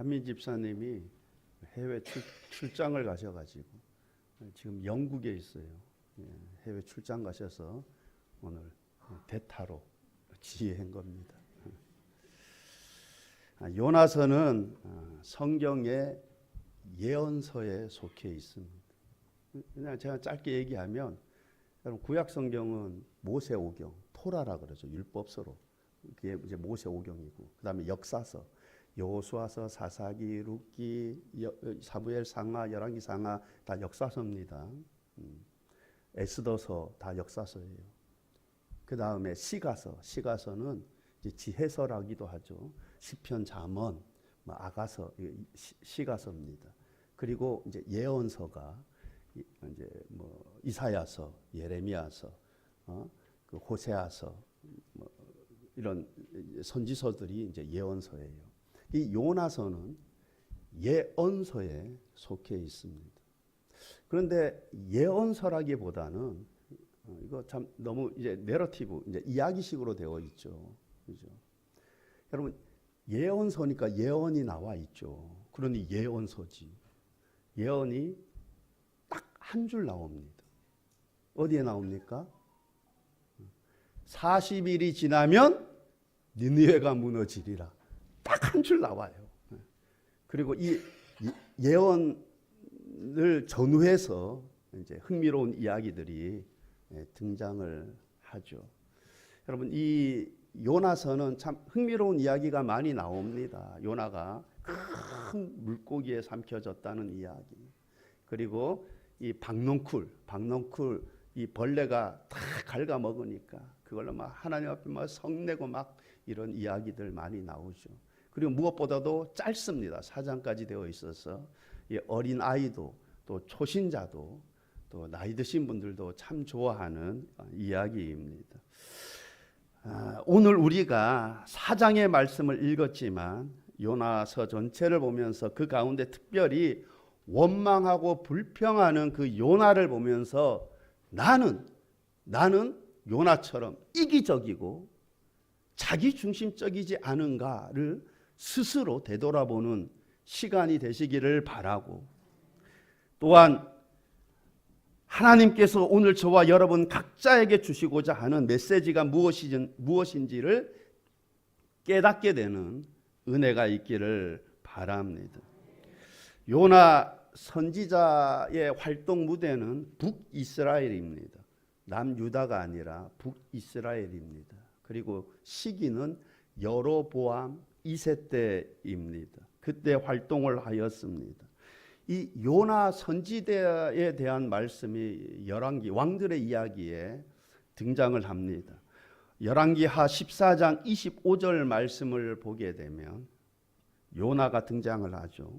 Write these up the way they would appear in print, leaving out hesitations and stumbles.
한민 집사님이 해외 출장을 가셔가지고 지금 영국에 있어요. 해외 출장 가셔서 오늘 대타로 지혜한 겁니다. 요나서는 성경의 예언서에 속해 있습니다. 그냥 제가 짧게 얘기하면 여러분 구약 성경은 모세오경, 토라라 그러죠. 율법서로. 그게 이제 모세오경이고 그다음에 역사서, 여호수아서, 사사기, 룻기, 사무엘 상하, 열왕기 상하 다 역사서입니다. 에스더서 다 역사서예요. 그다음에 시가서, 시가서는 이제 지혜서라기도 하죠. 시편, 잠언, 아가서, 시가서입니다. 그리고 이제 예언서가 이제 이사야서, 예레미야서, 그 호세아서, 이런 선지서들이 이제 예언서예요. 이 요나서는 예언서에 속해 있습니다. 그런데 예언서라기보다는 이거 참 너무 이제 내러티브, 이제 이야기식으로 되어 있죠. 그죠? 여러분 예언서니까 예언이 나와 있죠. 그러니 예언서지. 예언이 딱 한 줄 나옵니다. 어디에 나옵니까? 40일이 지나면 니느웨가 무너지리라. 딱 한 줄 나와요. 그리고 이 예언을 전후해서 이제 흥미로운 이야기들이 등장을 하죠. 여러분 이 요나서는 참 흥미로운 이야기가 많이 나옵니다. 요나가 큰 물고기에 삼켜졌다는 이야기. 그리고 이 박넝쿨 이 벌레가 다 갉아먹으니까 그걸로 막 하나님 앞에 막 성내고 막 이런 이야기들 많이 나오죠. 그리고 무엇보다도 짧습니다. 4장까지 되어 있어서 어린 아이도 또 초신자도 또 나이 드신 분들도 참 좋아하는 이야기입니다. 오늘 우리가 4장의 말씀을 읽었지만 요나서 전체를 보면서 그 가운데 특별히 원망하고 불평하는 그 요나를 보면서 나는 요나처럼 이기적이고 자기중심적이지 않은가를 스스로 되돌아보는 시간이 되시기를 바라고, 또한 하나님께서 오늘 저와 여러분 각자에게 주시고자 하는 메시지가 무엇인지를 깨닫게 되는 은혜가 있기를 바랍니다. 요나 선지자의 활동 무대는 북이스라엘입니다. 남유다가 아니라 북이스라엘입니다. 그리고 시기는 여로보암 2세 때입니다. 그때 활동을 하였습니다. 이 요나 선지자에 대한 말씀이 열왕기 왕들의 이야기에 등장을 합니다. 열왕기하 14장 25절 말씀을 보게 되면 요나가 등장을 하죠.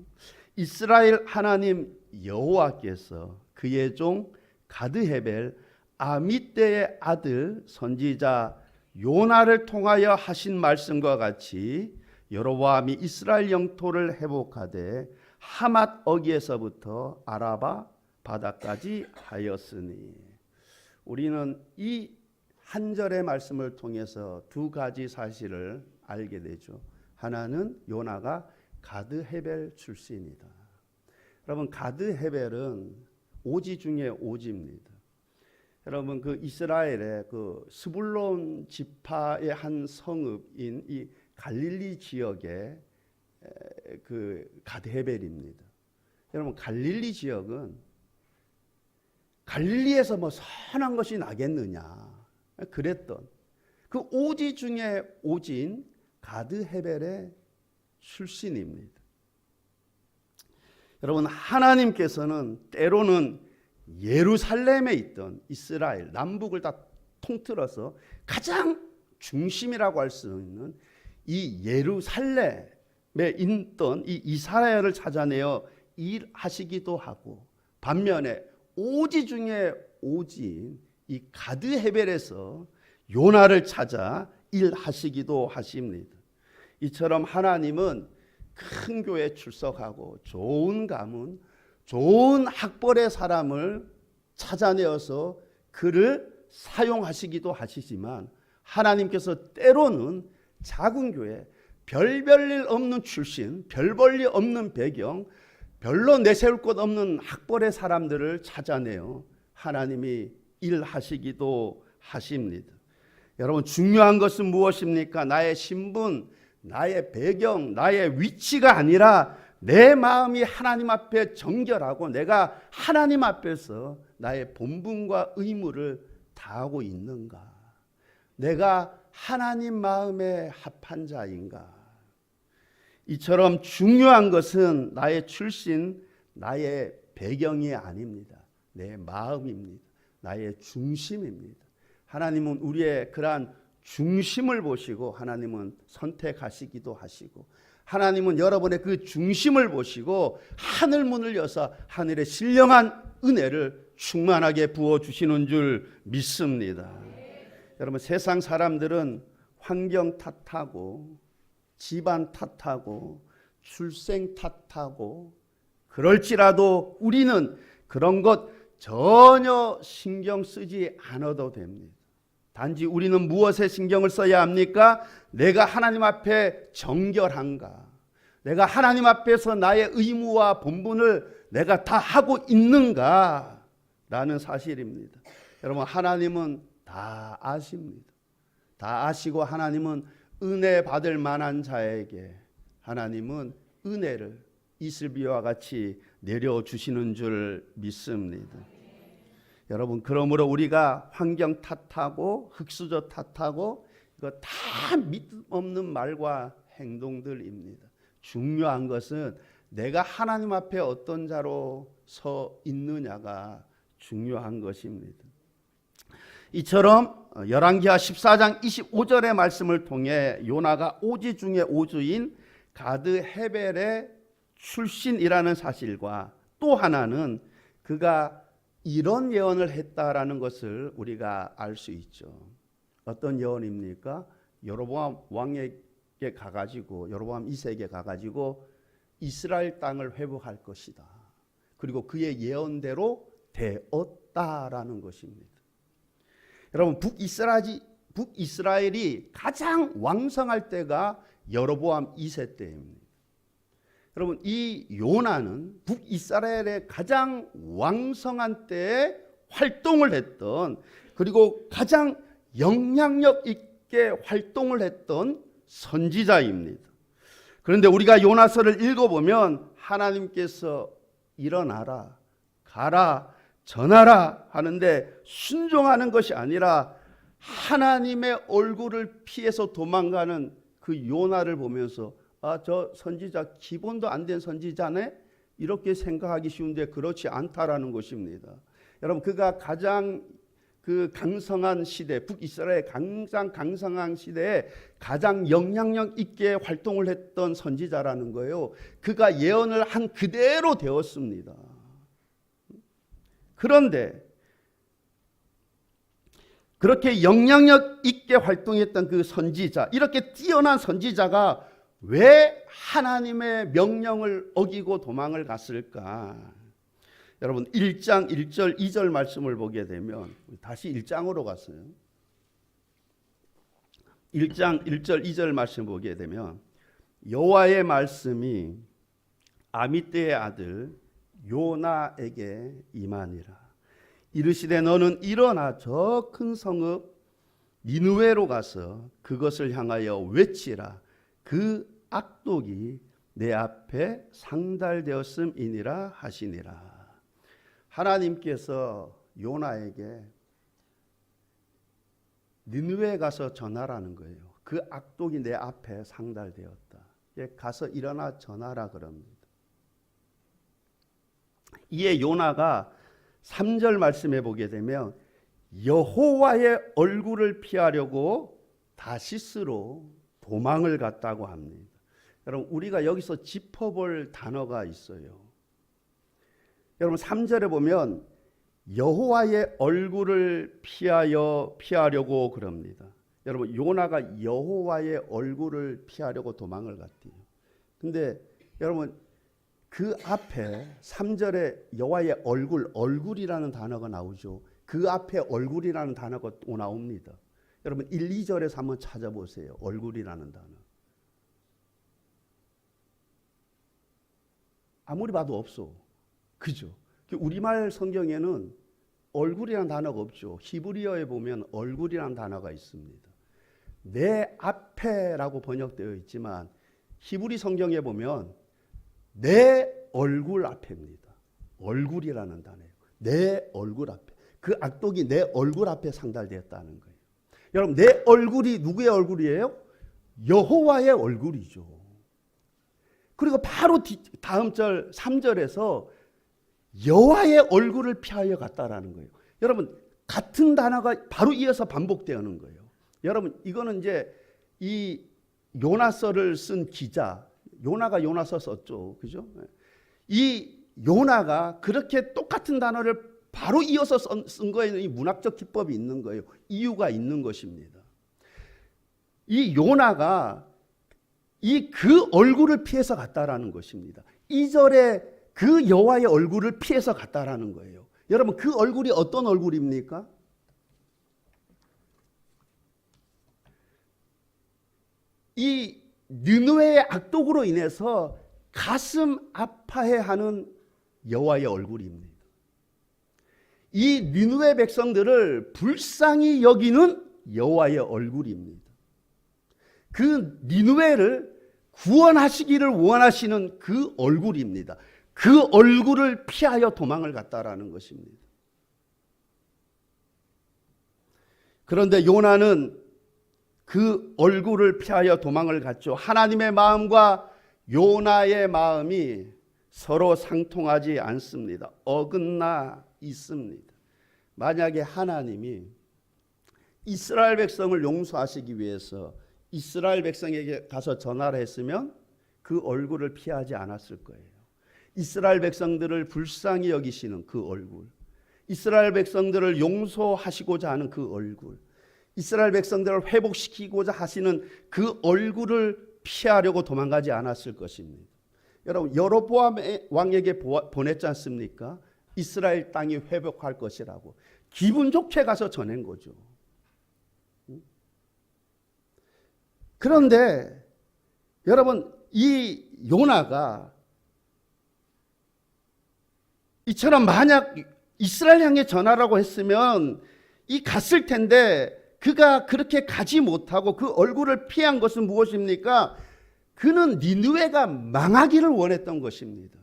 이스라엘 하나님 여호와께서 그의 종 가드헤벨 아미떼의 아들 선지자 요나를 통하여 하신 말씀과 같이 여로보암이 이스라엘 영토를 회복하되 하맛 어기에서부터 아라바 바다까지 하였으니, 우리는 이 한 절의 말씀을 통해서 두 가지 사실을 알게 되죠. 하나는 요나가 가드헤벨 출신이다. 여러분 가드헤벨은 오지 중에 오지입니다. 여러분 그 이스라엘의 그 스불론 지파의 한 성읍인 이 갈릴리 지역의 그 가드헤벨입니다. 여러분 갈릴리 지역은 갈릴리에서 뭐 선한 것이 나겠느냐 그랬던 그 오지 중에 오진 가드헤벨의 출신입니다. 여러분 하나님께서는 때로는 예루살렘에 있던 이스라엘 남북을 다 통틀어서 가장 중심이라고 할 수 있는 이 예루살렘에 있던 이 이스라엘을 찾아내어 일하시기도 하고, 반면에 오지 중에 오지인 이 가드헤벨에서 요나를 찾아 일하시기도 하십니다. 이처럼 하나님은 큰 교회에 출석하고 좋은 가문, 좋은 학벌의 사람을 찾아내어서 그를 사용하시기도 하시지만, 하나님께서 때로는 작은 교회, 별 볼 일 없는 출신, 별 볼 일 없는 배경, 별로 내세울 것 없는 학벌의 사람들을 찾아내어 하나님이 일하시기도 하십니다. 여러분, 중요한 것은 무엇입니까? 나의 신분, 나의 배경, 나의 위치가 아니라 내 마음이 하나님 앞에 정결하고 내가 하나님 앞에서 나의 본분과 의무를 다하고 있는가? 내가 하나님 마음에 합한 자인가? 이처럼 중요한 것은 나의 출신, 나의 배경이 아닙니다. 내 마음입니다. 나의 중심입니다. 하나님은 우리의 그러한 중심을 보시고 하나님은 선택하시기도 하시고 하나님은 여러분의 그 중심을 보시고 하늘 문을 여서 하늘의 신령한 은혜를 충만하게 부어주시는 줄 믿습니다. 여러분, 세상 사람들은 환경 탓하고 집안 탓하고 출생 탓하고 그럴지라도 우리는 그런 것 전혀 신경 쓰지 않아도 됩니다. 단지 우리는 무엇에 신경을 써야 합니까? 내가 하나님 앞에 정결한가? 내가 하나님 앞에서 나의 의무와 본분을 내가 다 하고 있는가? 라는 사실입니다. 여러분, 하나님은 다 아십니다. 다 아시고 하나님은 은혜 받을 만한 자에게 하나님은 은혜를 이슬비와 같이 내려주시는 줄 믿습니다. 여러분, 그러므로 우리가 환경 탓하고 흙수저 탓하고 이거 다 믿음 없는 말과 행동들입니다. 중요한 것은 내가 하나님 앞에 어떤 자로 서 있느냐가 중요한 것입니다. 이처럼 열왕기하 14장 25절의 말씀을 통해 요나가 오지 중에 오주인 가드 헤벨의 출신이라는 사실과 또 하나는 그가 이런 예언을 했다라는 것을 우리가 알 수 있죠. 어떤 예언입니까? 여로보암 왕에게 가가지고 여로보암 2세에게 가가지고 이스라엘 땅을 회복할 것이다. 그리고 그의 예언대로 되었다라는 것입니다. 여러분, 북이스라엘이 가장 왕성할 때가 여로보암 2세 때입니다. 여러분, 이 요나는 북이스라엘의 가장 왕성한 때에 활동을 했던, 그리고 가장 영향력 있게 활동을 했던 선지자입니다. 그런데 우리가 요나서를 읽어보면 하나님께서 일어나라, 가라, 전하라 하는데 순종하는 것이 아니라 하나님의 얼굴을 피해서 도망가는 그 요나를 보면서 저 선지자 기본도 안 된 선지자네? 이렇게 생각하기 쉬운데 그렇지 않다라는 것입니다. 여러분, 그가 가장 그 강성한 시대, 북이스라엘 가장 강성한 시대에 가장 영향력 있게 활동을 했던 선지자라는 거예요. 그가 예언을 한 그대로 되었습니다. 그런데 그렇게 영향력 있게 활동했던 그 선지자, 이렇게 뛰어난 선지자가 왜 하나님의 명령을 어기고 도망을 갔을까? 여러분, 1장 1절 2절 말씀을 보게 되면 다시 1장으로 갔어요. 1장 1절 2절 말씀 보게 되면 여호와의 말씀이 아미떼의 아들 요나에게 임하니라. 이르시되 너는 일어나 저 큰 성읍 니느웨로 가서 그것을 향하여 외치라. 그 악독이 내 앞에 상달되었음이니라 하시니라. 하나님께서 요나에게 니느웨에 가서 전하라는 거예요. 그 악독이 내 앞에 상달되었다. 가서 일어나 전하라 그럽니다. 이에 요나가 3절 말씀해 보게 되면 여호와의 얼굴을 피하려고 다시스로 도망을 갔다고 합니다. 여러분, 우리가 여기서 짚어볼 단어가 있어요. 여러분, 3절에 보면 여호와의 얼굴을 피하려고 그럽니다. 여러분, 요나가 여호와의 얼굴을 피하려고 도망을 갔대요. 근데 여러분, 그 앞에 3절에 여호와의 얼굴이라는 단어가 나오죠. 그 앞에 얼굴이라는 단어가 또 나옵니다. 여러분, 1, 2절에서 한번 찾아보세요. 얼굴이라는 단어. 아무리 봐도 없어. 그죠? 우리말 성경에는 얼굴이라는 단어가 없죠. 히브리어에 보면 얼굴이라는 단어가 있습니다. 내 앞에라고 번역되어 있지만 히브리 성경에 보면 내 얼굴 앞에입니다. 얼굴이라는 단어예요. 내 얼굴 앞에. 그 악독이 내 얼굴 앞에 상달되었다는 거예요. 여러분, 내 얼굴이 누구의 얼굴이에요? 여호와의 얼굴이죠. 그리고 바로 다음 절 3절에서 여호와의 얼굴을 피하여 갔다라는 거예요. 여러분, 같은 단어가 바로 이어서 반복되는 거예요. 여러분, 이거는 이제 이 요나서를 쓴 기자, 요나가 요나서 썼죠. 그죠? 이 요나가 그렇게 똑같은 단어를 바로 이어서 쓴 거에는 이 문학적 기법이 있는 거예요. 이유가 있는 것입니다. 이 요나가 그 얼굴을 피해서 갔다라는 것입니다. 2절에 그 여호와의 얼굴을 피해서 갔다라는 거예요. 여러분, 그 얼굴이 어떤 얼굴입니까? 이 느느웨의 악독으로 인해서 가슴 아파해하는 여호와의 얼굴입니다. 이 느느웨 백성들을 불쌍히 여기는 여호와의 얼굴입니다. 그 니느웨를 구원하시기를 원하시는 그 얼굴입니다. 그 얼굴을 피하여 도망을 갔다라는 것입니다. 그런데 요나는 그 얼굴을 피하여 도망을 갔죠. 하나님의 마음과 요나의 마음이 서로 상통하지 않습니다. 어긋나 있습니다. 만약에 하나님이 이스라엘 백성을 용서하시기 위해서 이스라엘 백성에게 가서 전화를 했으면 그 얼굴을 피하지 않았을 거예요. 이스라엘 백성들을 불쌍히 여기시는 그 얼굴, 이스라엘 백성들을 용서하시고자 하는 그 얼굴, 이스라엘 백성들을 회복시키고자 하시는 그 얼굴을 피하려고 도망가지 않았을 것입니다. 여러분, 여로보암 왕에게 보냈지 않습니까? 이스라엘 땅이 회복할 것이라고 기분 좋게 가서 전한 거죠. 그런데 여러분, 이 요나가 이처럼 만약 이스라엘 향해 전하라고 했으면 이 갔을 텐데 그가 그렇게 가지 못하고 그 얼굴을 피한 것은 무엇입니까? 그는 니느웨가 망하기를 원했던 것입니다.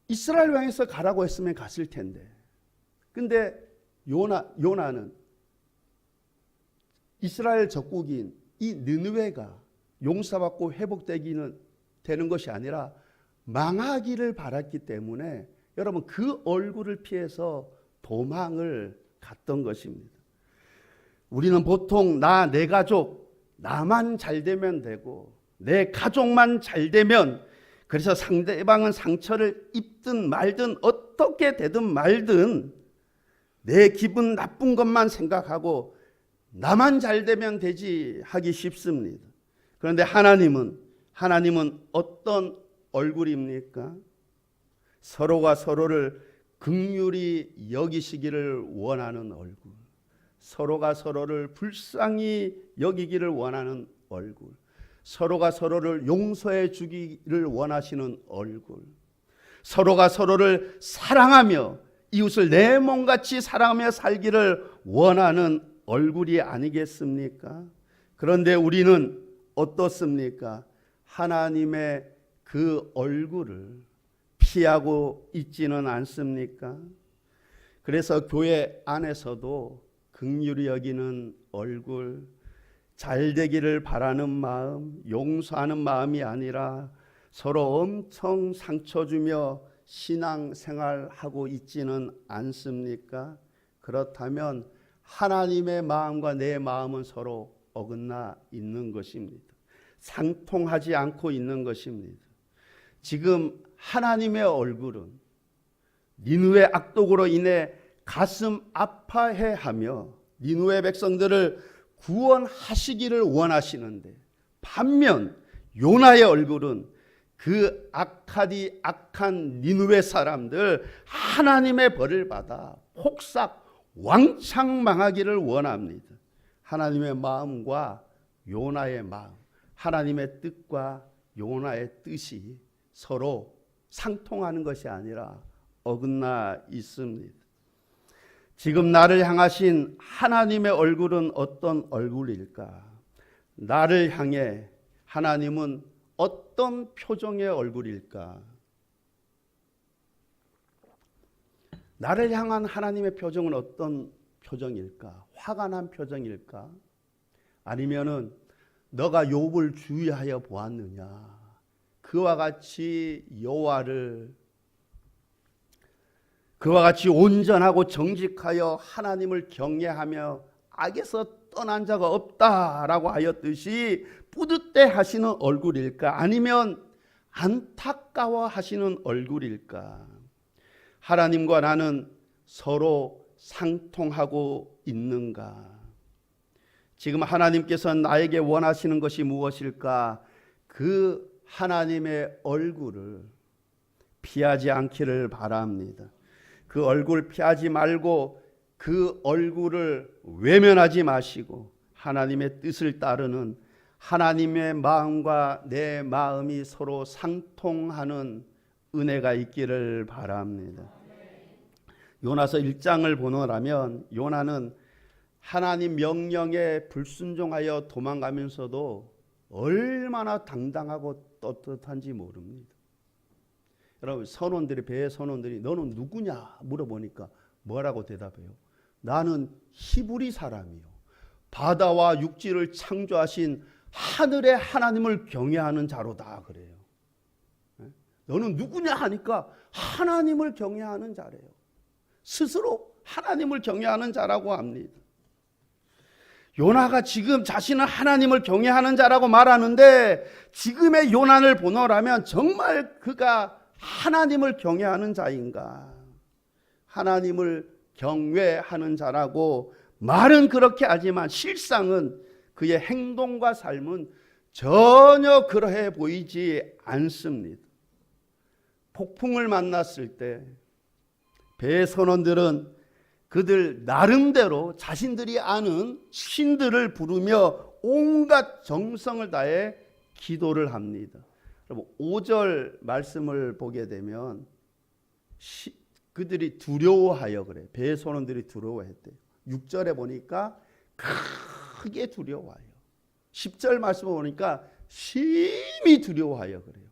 이스라엘 향해서 가라고 했으면 갔을 텐데. 근데 요나는 이스라엘 적국인 이 느느웨가 용서받고 회복되기는 되는 것이 아니라 망하기를 바랐기 때문에 여러분, 그 얼굴을 피해서 도망을 갔던 것입니다. 우리는 보통 내 가족, 나만 잘 되면 되고 내 가족만 잘 되면, 그래서 상대방은 상처를 입든 말든 어떻게 되든 말든 내 기분 나쁜 것만 생각하고 나만 잘 되면 되지 하기 쉽습니다. 그런데 하나님은 어떤 얼굴입니까? 서로가 서로를 긍휼히 여기시기를 원하는 얼굴, 서로가 서로를 불쌍히 여기기를 원하는 얼굴, 서로가 서로를 용서해 주기를 원하시는 얼굴, 서로가 서로를 사랑하며 이웃을 내 몸같이 사랑하며 살기를 원하는 얼굴이 아니겠습니까? 그런데 우리는 어떻습니까? 하나님의 그 얼굴을 피하고 있지는 않습니까? 그래서 교회 안에서도 긍휼히 여기는 얼굴, 잘 되기를 바라는 마음, 용서하는 마음이 아니라 서로 엄청 상처 주며 신앙생활하고 있지는 않습니까? 그렇다면 하나님의 마음과 내 마음은 서로 어긋나 있는 것입니다. 상통하지 않고 있는 것입니다. 지금 하나님의 얼굴은 니느웨 악독으로 인해 가슴 아파해하며 니느웨 백성들을 구원하시기를 원하시는데, 반면 요나의 얼굴은 그 악한 니느웨 사람들 하나님의 벌을 받아 폭삭 왕창 망하기를 원합니다. 하나님의 마음과 요나의 마음, 하나님의 뜻과 요나의 뜻이 서로 상통하는 것이 아니라 어긋나 있습니다. 지금 나를 향하신 하나님의 얼굴은 어떤 얼굴일까? 나를 향해 하나님은 어떤 표정의 얼굴일까? 나를 향한 하나님의 표정은 어떤 표정일까? 화가 난 표정일까? 아니면은 너가 욥을 주의하여 보았느냐? 그와 같이 온전하고 정직하여 하나님을 경외하며 악에서 떠난 자가 없다라고 하였듯이 뿌듯해 하시는 얼굴일까? 아니면 안타까워 하시는 얼굴일까? 하나님과 나는 서로 상통하고 있는가? 지금 하나님께서 나에게 원하시는 것이 무엇일까? 그 하나님의 얼굴을 피하지 않기를 바랍니다. 그 얼굴 피하지 말고 그 얼굴을 외면하지 마시고 하나님의 뜻을 따르는 하나님의 마음과 내 마음이 서로 상통하는 은혜가 있기를 바랍니다. 요나서 1장을 보노라면 요나는 하나님 명령에 불순종하여 도망가면서도 얼마나 당당하고 떳떳한지 모릅니다. 여러분 배의 선원들이 너는 누구냐 물어보니까 뭐라고 대답해요? 나는 히브리 사람이요 바다와 육지를 창조하신 하늘의 하나님을 경외하는 자로다 그래요. 너는 누구냐 하니까 하나님을 경외하는 자래요. 스스로 하나님을 경외하는 자라고 합니다. 요나가 지금 자신은 하나님을 경외하는 자라고 말하는데 지금의 요나를 보노라면 정말 그가 하나님을 경외하는 자인가? 하나님을 경외하는 자라고 말은 그렇게 하지만 실상은 그의 행동과 삶은 전혀 그러해 보이지 않습니다. 폭풍을 만났을 때 배의 선원들은 그들 나름대로 자신들이 아는 신들을 부르며 온갖 정성을 다해 기도를 합니다. 여러분 5절 말씀을 보게 되면 그들이 두려워하여 그래. 배의 선원들이 두려워했대요. 6절에 보니까 크게 두려워하여. 10절 말씀을 보니까 심히 두려워하여 그래요.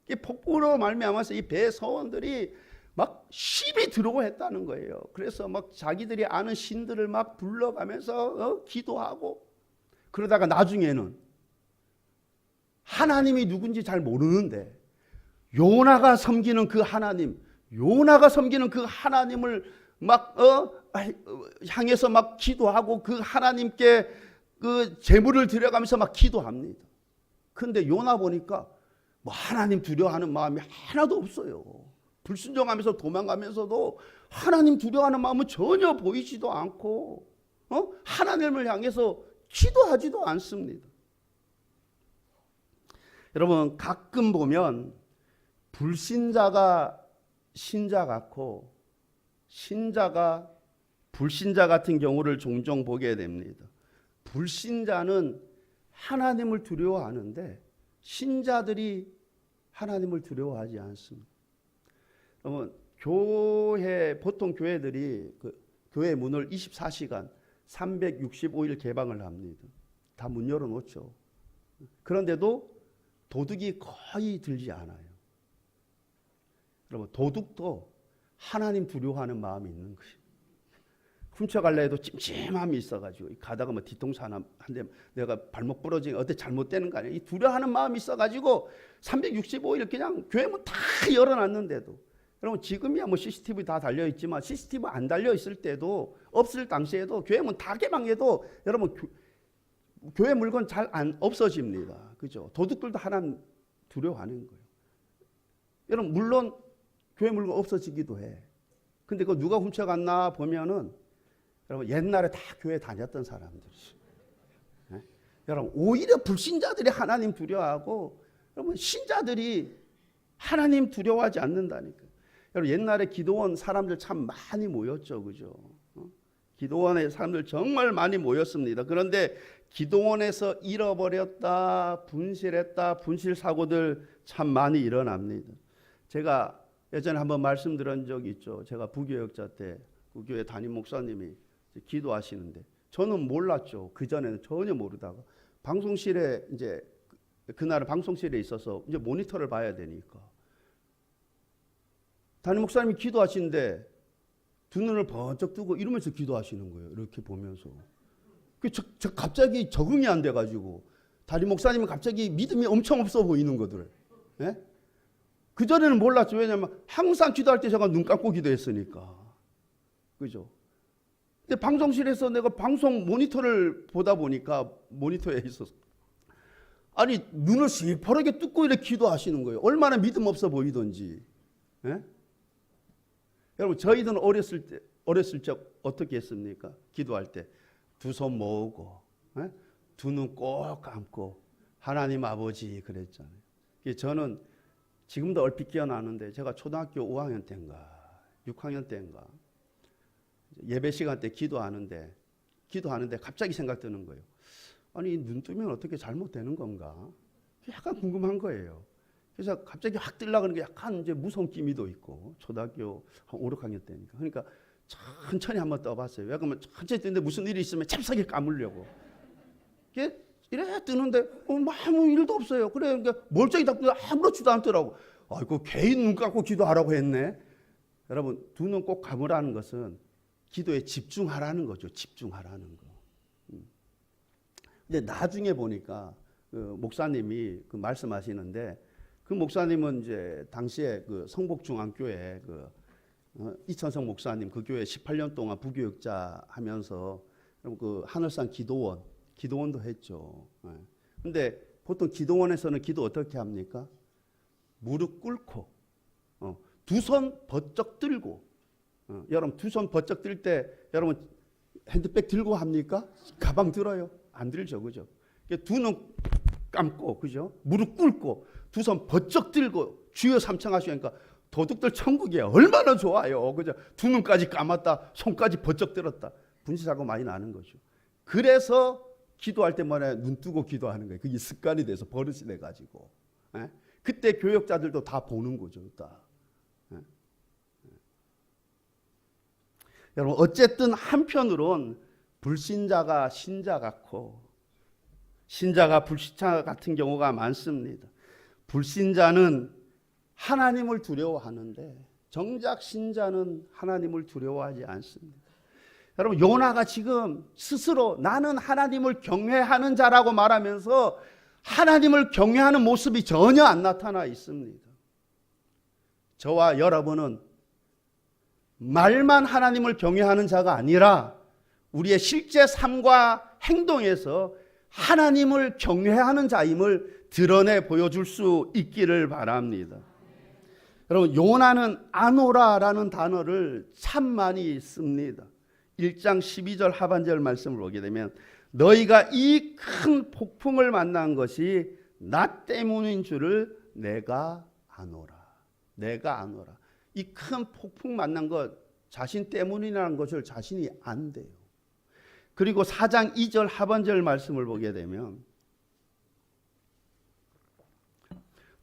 이 폭풍으로 말미암아서 이 배의 선원들이 막 심히 두려워했다는 거예요. 그래서 막 자기들이 아는 신들을 막 불러가면서 기도하고 그러다가 나중에는 하나님이 누군지 잘 모르는데 요나가 섬기는 그 하나님을 막 향해서 막 기도하고 그 하나님께 그 제물을 드려가면서 막 기도합니다. 그런데 요나 보니까 뭐 하나님 두려워하는 마음이 하나도 없어요. 불순종하면서 도망가면서도 하나님 두려워하는 마음은 전혀 보이지도 않고 하나님을 향해서 기도하지도 않습니다. 여러분 가끔 보면 불신자가 신자 같고 신자가 불신자 같은 경우를 종종 보게 됩니다. 불신자는 하나님을 두려워하는데 신자들이 하나님을 두려워하지 않습니다. 보통 교회들이 교회 문을 24시간 365일 개방을 합니다. 다 문 열어놓죠. 그런데도 도둑이 거의 들지 않아요. 여러분 도둑도 하나님 두려워하는 마음이 있는 것이에요. 훔쳐갈래 해도 찜찜함이 있어가지고 가다가 뭐 뒤통수 한 대 내가 발목 부러지면 어때 잘못되는 거 아니에요. 이 두려워하는 마음이 있어가지고 365일 그냥 교회 문 다 열어놨는데도 여러분 지금이야 뭐 CCTV 다 달려있지만 CCTV 안 달려있을 때도 없을 당시에도 교회 문 다 개방해도 여러분 교회 물건 잘 안 없어집니다. 그죠? 도둑들도 하나님 두려워하는 거예요. 여러분 물론 교회 물건 없어지기도 해. 근데 그거 누가 훔쳐갔나 보면은 여러분 옛날에 다 교회 다녔던 사람들이죠. 네? 여러분 오히려 불신자들이 하나님 두려워하고 여러분 신자들이 하나님 두려워하지 않는다니까요. 여러분 옛날에 기도원 사람들 참 많이 모였죠, 그죠? 기도원에 사람들 정말 많이 모였습니다. 그런데 기도원에서 잃어버렸다, 분실했다, 분실 사고들 참 많이 일어납니다. 제가 예전에 한번 말씀드린 적이 있죠. 제가 부교역자 때 그 교회 담임 목사님이 기도하시는데 저는 몰랐죠. 그 전에는 전혀 모르다가 방송실에 이제 그날은 방송실에 있어서 이제 모니터를 봐야 되니까 담임 목사님이 기도하시는데 두 눈을 번쩍 뜨고 이러면서 기도하시는 거예요. 이렇게 보면서. 저 갑자기 적응이 안 돼가지고 담임 목사님은 갑자기 믿음이 엄청 없어 보이는 거들. 예? 그 전에는 몰랐죠. 왜냐하면 항상 기도할 때 제가 눈 감고 기도했으니까. 그죠? 근데 방송실에서 내가 방송 모니터를 보다 보니까 모니터에 있어서 아니 눈을 시퍼렇게 뜯고 이렇게 기도하시는 거예요. 얼마나 믿음 없어 보이던지. 예? 여러분 저희들은 어렸을 적 어떻게 했습니까? 기도할 때 두 손 모으고 두 눈 꼭 감고 하나님 아버지 그랬잖아요. 저는 지금도 얼핏 기억나는데 제가 초등학교 5학년 때인가 6학년 때인가 예배 시간 때 기도하는데 갑자기 생각드는 거예요. 아니 눈 뜨면 어떻게 잘못되는 건가? 약간 궁금한 거예요. 그래서 갑자기 확 뜨려고 게 약간 이제 무서운 기미도 있고 초등학교 한 5, 6학년 때니까. 그러니까 천천히 한번 떠봤어요. 왜 그러면 천천히 뜨는데 무슨 일이 있으면 잽싸게 감으려고. 이래 뜨는데 아무 일도 없어요. 그래 그러니까 멀쩡히 딱 뜨는데 아무렇지도 않더라고. 아이고 괜히 눈 감고 기도하라고 했네. 여러분 두 눈 꼭 감으라는 것은 기도에 집중하라는 거죠. 집중하라는 거. 근데 나중에 보니까 그 목사님이 그 말씀하시는데 그 목사님은 이제 당시에 그 성복중앙교회 그 이천성 목사님 그 교회 18년 동안 부교역자 하면서 그 하늘산 기도원도 했죠. 근데 보통 기도원에서는 기도 어떻게 합니까? 무릎 꿇고 두 손 번쩍 들고 여러분 두 손 번쩍 들 때 여러분 핸드백 들고 합니까? 가방 들어요? 안 들죠, 그죠? 두 눈 감고 그죠? 무릎 꿇고 두 손 번쩍 들고 주여 삼창하시니까 도둑들 천국이에요. 얼마나 좋아요, 그죠? 두 눈까지 감았다, 손까지 번쩍 들었다. 분실사고 많이 나는 거죠. 그래서 기도할 때마다 눈 뜨고 기도하는 거예요. 그게 습관이 돼서 버릇이 돼가지고. 그때 교역자들도 다 보는 거죠, 다. 여러분 어쨌든 한편으론 불신자가 신자 같고 신자가 불신자 같은 경우가 많습니다. 불신자는 하나님을 두려워하는데 정작 신자는 하나님을 두려워하지 않습니다. 여러분 요나가 지금 스스로 나는 하나님을 경외하는 자라고 말하면서 하나님을 경외하는 모습이 전혀 안 나타나 있습니다. 저와 여러분은 말만 하나님을 경외하는 자가 아니라 우리의 실제 삶과 행동에서 하나님을 경외하는 자임을 드러내 보여줄 수 있기를 바랍니다. 여러분 요나는 아노라라는 단어를 참 많이 씁니다. 1장 12절 하반절 말씀을 보게 되면 너희가 이 큰 폭풍을 만난 것이 나 때문인 줄을 내가 아노라. 내가 아노라. 이 큰 폭풍 만난 것 자신 때문이라는 것을 자신이 안돼요. 그리고 4장 2절 하반절 말씀을 보게 되면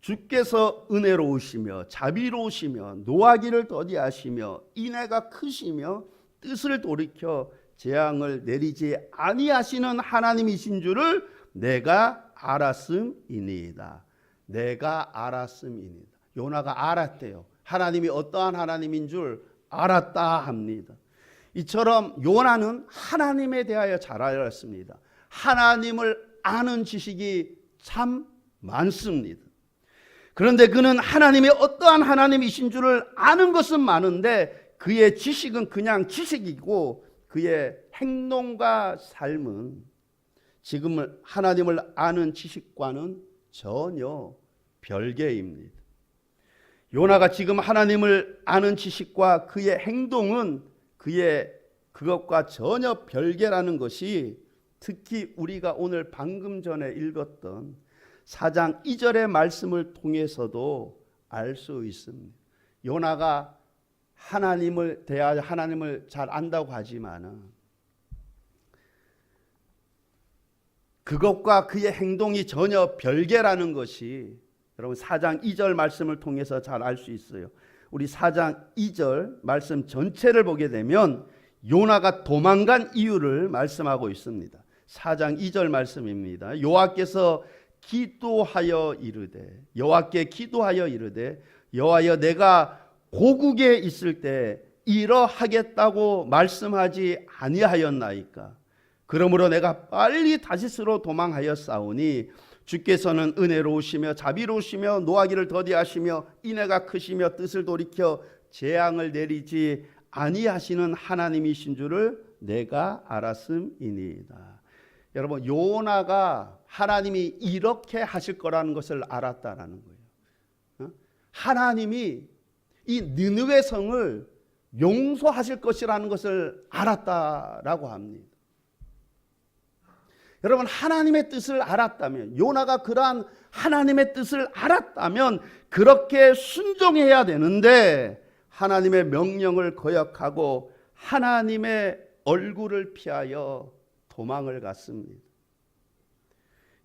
주께서 은혜로우시며 자비로우시며 노하기를 더디하시며 인애가 크시며 뜻을 돌이켜 재앙을 내리지 아니하시는 하나님이신 줄을 내가 알았음이니이다. 내가 알았음이니이다. 요나가 알았대요. 하나님이 어떠한 하나님인 줄 알았다 합니다. 이처럼 요나는 하나님에 대하여 잘 알았습니다. 하나님을 아는 지식이 참 많습니다. 그런데 그는 하나님이 어떠한 하나님이신 줄을 아는 것은 많은데 그의 지식은 그냥 지식이고 그의 행동과 삶은 지금 하나님을 아는 지식과는 전혀 별개입니다. 요나가 지금 하나님을 아는 지식과 그의 행동은 그것과 전혀 별개라는 것이 특히 우리가 오늘 방금 전에 읽었던 4장 2절의 말씀을 통해서도 알 수 있습니다. 요나가 하나님을 대하여 하나님을 잘 안다고 하지만은 그것과 그의 행동이 전혀 별개라는 것이 여러분 4장 2절 말씀을 통해서 잘 알 수 있어요. 우리 4장 2절 말씀 전체를 보게 되면 요나가 도망간 이유를 말씀하고 있습니다. 4장 2절 말씀입니다. 여호와께 기도하여 이르되 여호와여 내가 고국에 있을 때 이러하겠다고 말씀하지 아니하였나이까. 그러므로 내가 빨리 다시스로 도망하였사오니 주께서는 은혜로우시며 자비로우시며 노하기를 더디하시며 인애가 크시며 뜻을 돌이켜 재앙을 내리지 아니하시는 하나님이신 줄을 내가 알았음이니이다. 여러분, 요나가 하나님이 이렇게 하실 거라는 것을 알았다라는 거예요. 하나님이 이 느느웨 성을 용서하실 것이라는 것을 알았다라고 합니다. 여러분, 하나님의 뜻을 알았다면, 요나가 그러한 하나님의 뜻을 알았다면 그렇게 순종해야 되는데 하나님의 명령을 거역하고 하나님의 얼굴을 피하여 도망을 갔습니다.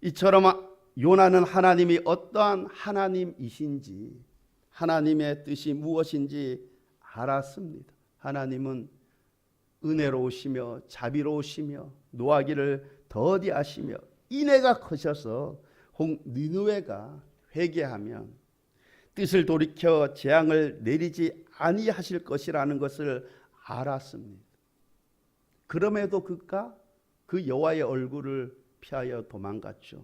이처럼 요나는 하나님이 어떠한 하나님이신지, 하나님의 뜻이 무엇인지 알았습니다. 하나님은 은혜로우시며 자비로우시며 노하기를 더디하시며 인애가 크셔서 니느웨가 회개하면 뜻을 돌이켜 재앙을 내리지 아니하실 것이라는 것을 알았습니다. 그럼에도 그가 그 여호와의 얼굴을 피하여 도망갔죠.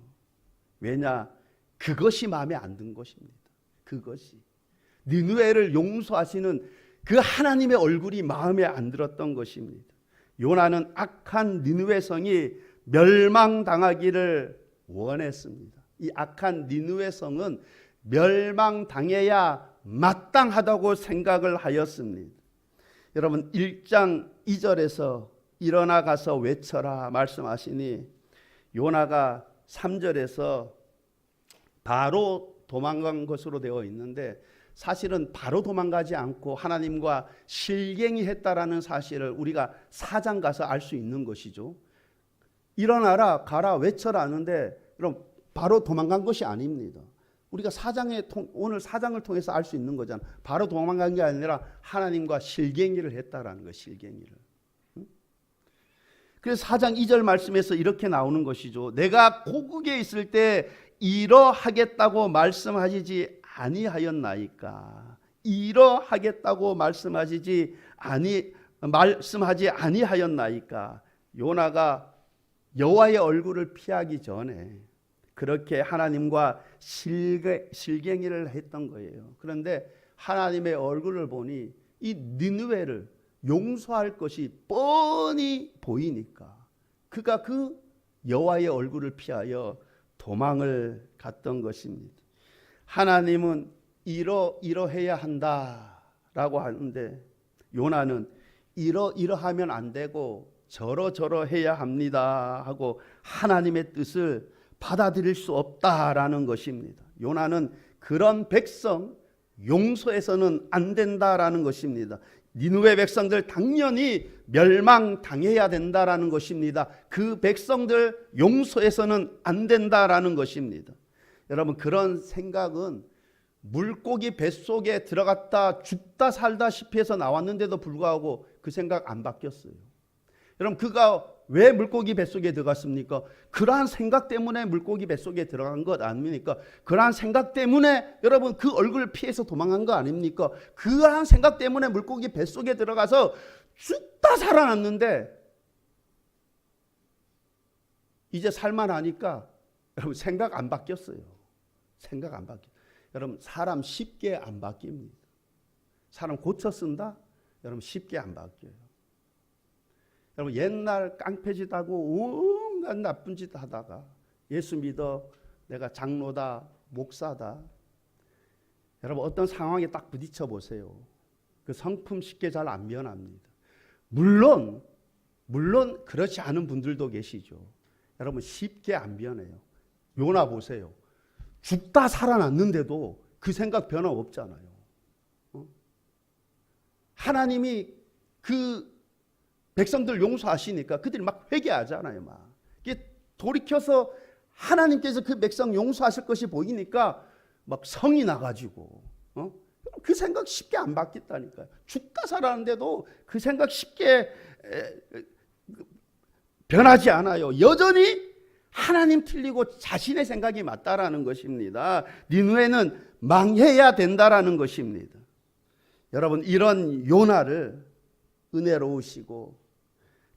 왜냐? 그것이 마음에 안 든 것입니다. 그것이 니느웨를 용서하시는 그 하나님의 얼굴이 마음에 안 들었던 것입니다. 요나는 악한 니느웨 성이 멸망당하기를 원했습니다. 이 악한 니느웨 성은 멸망당해야 마땅하다고 생각을 하였습니다. 여러분, 1장 2절에서 일어나 가서 외쳐라 말씀하시니 요나가 3절에서 바로 도망간 것으로 되어 있는데 사실은 바로 도망가지 않고 하나님과 실갱이 했다라는 사실을 우리가 4장 가서 알 수 있는 것이죠. 일어나라 가라 외쳐라 하는데 그럼 바로 도망간 것이 아닙니다. 우리가 오늘 4장을 통해서 알 수 있는 거잖아. 바로 도망간 게 아니라 하나님과 실갱이를 했다라는 거예요. 실갱이를. 그래서 4장 2절 말씀에서 이렇게 나오는 것이죠. 내가 고국에 있을 때 이러하겠다고 말씀하시지 아니하였나이까. 이러하겠다고 말씀하지 아니하였나이까. 요나가 여호와의 얼굴을 피하기 전에 그렇게 하나님과 실갱이를 했던 거예요. 그런데 하나님의 얼굴을 보니 이 니느웨를 용서할 것이 뻔히 보이니까 그가 그 여호와의 얼굴을 피하여 도망을 갔던 것입니다. 하나님은 이러해야 한다라고 하는데 요나는 이러하면 안 되고 저러해야 합니다 하고 하나님의 뜻을 받아들일 수 없다라는 것입니다. 요나는 그런 백성 용서해서는 안 된다라는 것입니다. 니느웨 백성들 당연히 멸망당해야 된다라는 것입니다. 그 백성들 용서해서는 안 된다라는 것입니다. 여러분, 그런 생각은 물고기 뱃속에 들어갔다 죽다 살다시피 해서 나왔는데도 불구하고 그 생각 안 바뀌었어요. 여러분, 그가 왜 물고기 뱃속에 들어갔습니까? 그러한 생각 때문에 물고기 뱃속에 들어간 것 아닙니까? 그러한 생각 때문에 여러분 그 얼굴을 피해서 도망간 거 아닙니까? 그러한 생각 때문에 물고기 뱃속에 들어가서 죽다 살아났는데 이제 살만하니까 여러분 생각 안 바뀌었어요. 생각 안 바뀌어요. 여러분, 사람 쉽게 안 바뀝니다. 사람 고쳐 쓴다? 여러분 쉽게 안 바뀌어요. 여러분, 옛날 깡패짓 하고 온갖 나쁜 짓 하다가 예수 믿어 내가 장로다 목사다, 여러분 어떤 상황에 딱 부딪혀 보세요. 그 성품 쉽게 잘 안 변합니다. 물론 그렇지 않은 분들도 계시죠. 여러분 쉽게 안 변해요. 요나 보세요. 죽다 살아났는데도 그 생각 변화 없잖아요. 하나님이 그 백성들 용서하시니까 그들이 막 회개하잖아요. 막 이게 돌이켜서 하나님께서 그 백성 용서하실 것이 보이니까 막 성이 나가지고 그 생각 쉽게 안 바뀌었다니까요. 죽다 살았는데도 그 생각 쉽게 변하지 않아요. 여전히 하나님 틀리고 자신의 생각이 맞다라는 것입니다. 니느웨는 망해야 된다라는 것입니다. 여러분, 이런 요나를 은혜로우시고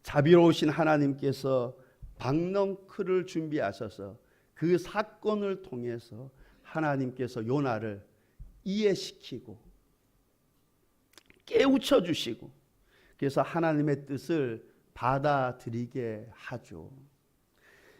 자비로우신 하나님께서 박넝쿨을 준비하셔서 그 사건을 통해서 하나님께서 요나를 이해시키고 깨우쳐 주시고 그래서 하나님의 뜻을 받아들이게 하죠.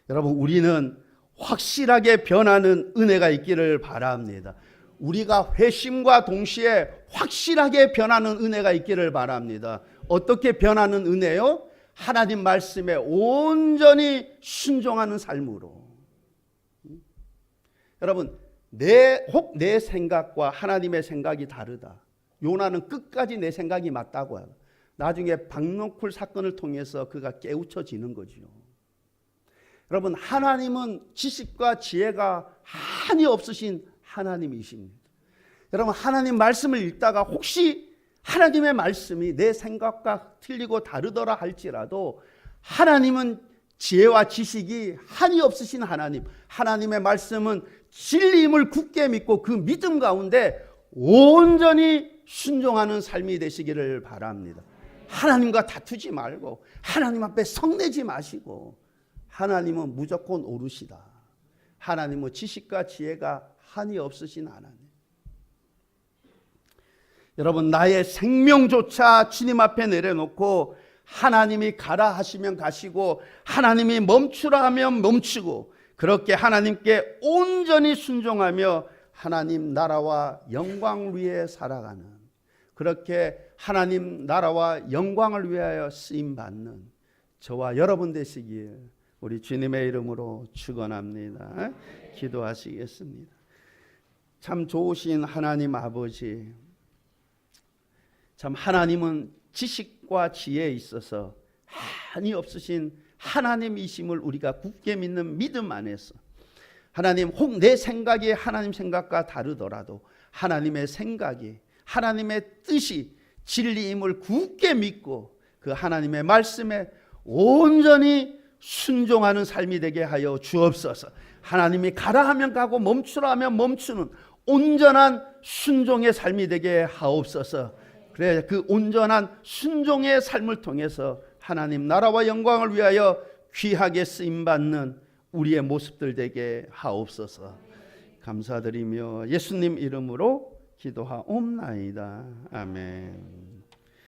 여러분, 우리는 확실하게 변하는 은혜가 있기를 바랍니다. 우리가 회심과 동시에 확실하게 변하는 은혜가 있기를 바랍니다. 어떻게 변하는 은혜요? 하나님 말씀에 온전히 순종하는 삶으로. 여러분, 혹 내 생각과 하나님의 생각이 다르다. 요나는 끝까지 내 생각이 맞다고 해요. 나중에 박넝쿨 사건을 통해서 그가 깨우쳐지는 거죠. 여러분, 하나님은 지식과 지혜가 한이 없으신 하나님이십니다. 여러분, 하나님 말씀을 읽다가 혹시 하나님의 말씀이 내 생각과 틀리고 다르더라 할지라도 하나님은 지혜와 지식이 한이 없으신 하나님, 하나님의 말씀은 진리임을 굳게 믿고 그 믿음 가운데 온전히 순종하는 삶이 되시기를 바랍니다. 하나님과 다투지 말고 하나님 앞에 성내지 마시고 하나님은 무조건 옳으시다. 하나님은 지식과 지혜가 한이 없으신 하나님. 여러분, 나의 생명조차 주님 앞에 내려놓고 하나님이 가라 하시면 가시고 하나님이 멈추라 하면 멈추고 그렇게 하나님께 온전히 순종하며 하나님 나라와 영광을 위해 살아가는, 그렇게 하나님 나라와 영광을 위하여 쓰임받는 저와 여러분 되시길 우리 주님의 이름으로 축원합니다. 기도하시겠습니다. 참 좋으신 하나님 아버지, 참 하나님은 지식과 지혜에 있어서 한이 없으신 하나님이심을 우리가 굳게 믿는 믿음 안에서 하나님, 혹 내 생각이 하나님 생각과 다르더라도 하나님의 생각이, 하나님의 뜻이 진리임을 굳게 믿고 그 하나님의 말씀에 온전히 순종하는 삶이 되게 하여 주옵소서. 하나님이 가라 하면 가고 멈추라 하면 멈추는 온전한 순종의 삶이 되게 하옵소서. 그래, 그 온전한 순종의 삶을 통해서 하나님 나라와 영광을 위하여 귀하게 쓰임받는 우리의 모습들 되게 하옵소서. 감사드리며 예수님 이름으로 기도하옵나이다. 아멘.